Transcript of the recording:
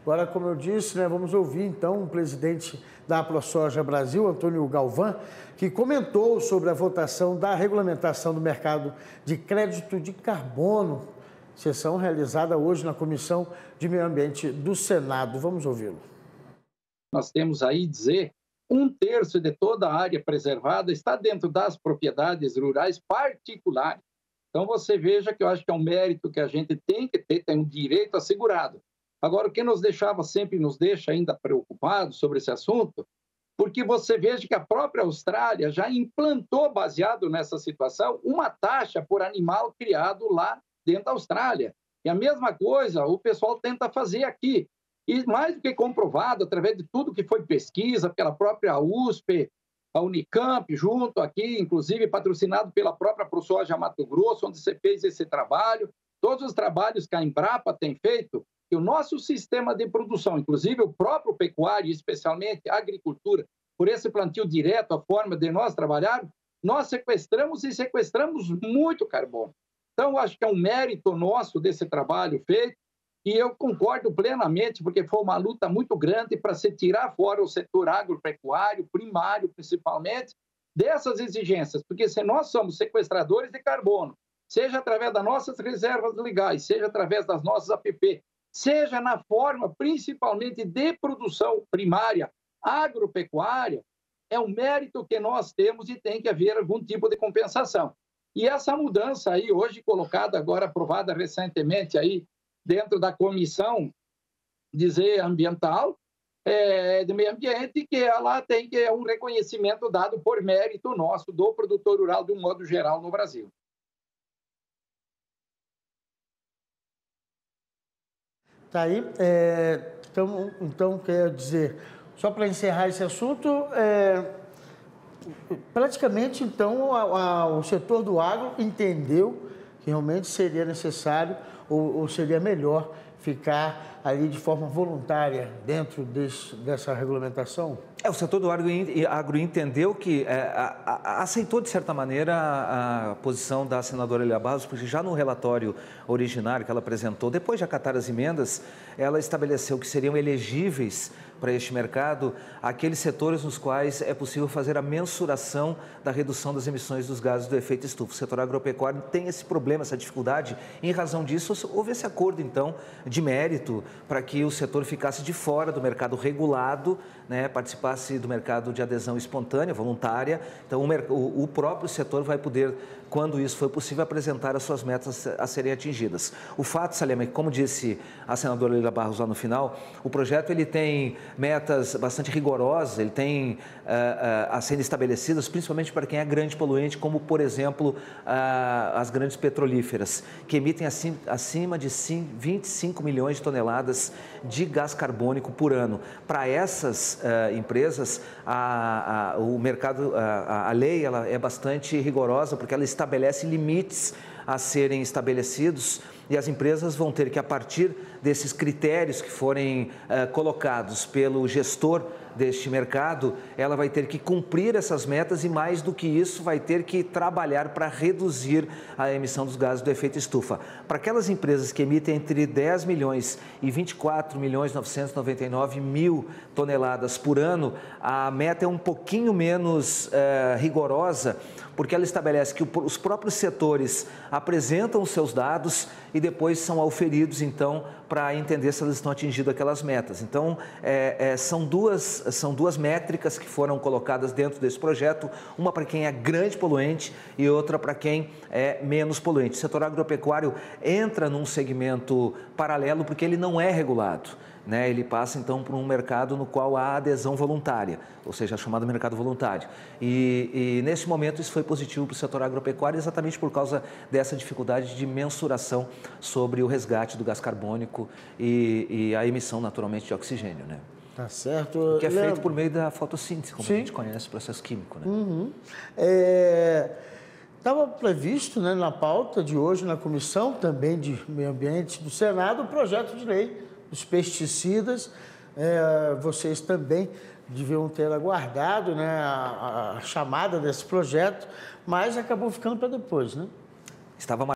Agora, como eu disse, né, vamos ouvir então o presidente da AproSoja Brasil, Antônio Galvão, que comentou sobre a votação da regulamentação do mercado de crédito de carbono, sessão realizada hoje na Comissão de Meio Ambiente do Senado. Vamos ouvi-lo. Nós temos aí dizer 1/3 de toda a área preservada está dentro das propriedades rurais particulares. Então, você veja que eu acho que é um mérito que a gente tem que ter, tem um direito assegurado. Agora, o que nos deixava sempre, nos deixa ainda preocupados sobre esse assunto, porque você veja que a própria Austrália já implantou, baseado nessa situação, uma taxa por animal criado lá dentro da Austrália. E a mesma coisa o pessoal tenta fazer aqui. E mais do que comprovado, através de tudo que foi pesquisa pela própria USP, a Unicamp, junto aqui, inclusive patrocinado pela própria ProSoja Mato Grosso, onde você fez esse trabalho, todos os trabalhos que a Embrapa tem feito, que o nosso sistema de produção, inclusive o próprio pecuário, especialmente a agricultura, por esse plantio direto, a forma de nós trabalharmos, nós sequestramos muito carbono. Então, eu acho que é um mérito nosso desse trabalho feito, e eu concordo plenamente, porque foi uma luta muito grande para se tirar fora o setor agropecuário, primário principalmente, dessas exigências, porque se nós somos sequestradores de carbono, seja através das nossas reservas legais, seja através das nossas APP, seja na forma principalmente de produção primária, agropecuária, é um mérito que nós temos e tem que haver algum tipo de compensação. E essa mudança aí, hoje colocada, agora aprovada recentemente aí, dentro da comissão ambiental, de meio ambiente, que ela tem que é um reconhecimento dado por mérito nosso, do produtor rural, de um modo geral, no Brasil. Tá aí. Então, quer dizer, só para encerrar esse assunto, praticamente, então, o setor do agro entendeu que realmente seria necessário ou seria melhor ficar ali de forma voluntária dentro dessa regulamentação? O setor do agro entendeu que aceitou, de certa maneira, a posição da senadora Elia Barros, porque já no relatório originário que ela apresentou, depois de acatar as emendas, ela estabeleceu que seriam elegíveis para este mercado aqueles setores nos quais é possível fazer a mensuração da redução das emissões dos gases do efeito estufa. O setor agropecuário tem esse problema, essa dificuldade. Em razão disso, houve esse acordo, então, de mérito para que o setor ficasse de fora do mercado regulado, né, participasse do mercado de adesão espontânea, voluntária. Então, o próprio setor vai poder, quando isso for possível, apresentar as suas metas a serem atingidas. O fato, Salema, é que, como disse a senadora Elia Barros lá no final, o projeto ele tem metas bastante rigorosas, ele tem a serem estabelecidas, principalmente para quem é grande poluente, como, por exemplo, as grandes petrolíferas, que emitem acima de 25 milhões de toneladas de gás carbônico por ano. Para essas empresas, a lei ela é bastante rigorosa, porque ela estabelece limites a serem estabelecidos e as empresas vão ter que, a partir desses critérios que forem colocados pelo gestor deste mercado, ela vai ter que cumprir essas metas e, mais do que isso, vai ter que trabalhar para reduzir a emissão dos gases do efeito estufa. Para aquelas empresas que emitem entre 10 milhões e 24 milhões 999 mil toneladas por ano, a meta é um pouquinho menos rigorosa, porque ela estabelece que os próprios setores apresentam os seus dados e depois são auferidos, então, para entender se elas estão atingindo aquelas metas. Então, são duas métricas que foram colocadas dentro desse projeto, uma para quem é grande poluente e outra para quem é menos poluente. O setor agropecuário entra num segmento paralelo porque ele não é regulado, né? Ele passa, então, por um mercado no qual há adesão voluntária, ou seja, chamado mercado voluntário. E nesse momento, isso foi positivo para o setor agropecuário, exatamente por causa dessa dificuldade de mensuração sobre o resgate do gás carbônico e a emissão, naturalmente, de oxigênio, né? Tá certo. Que é feito por meio da fotossíntese, como a gente conhece, o processo químico, né? Uhum. Estava previsto, né, na pauta de hoje, na Comissão também de Meio Ambiente do Senado, o projeto de lei dos pesticidas. Vocês também deviam ter aguardado, né, a chamada desse projeto, mas acabou ficando para depois, né? Estava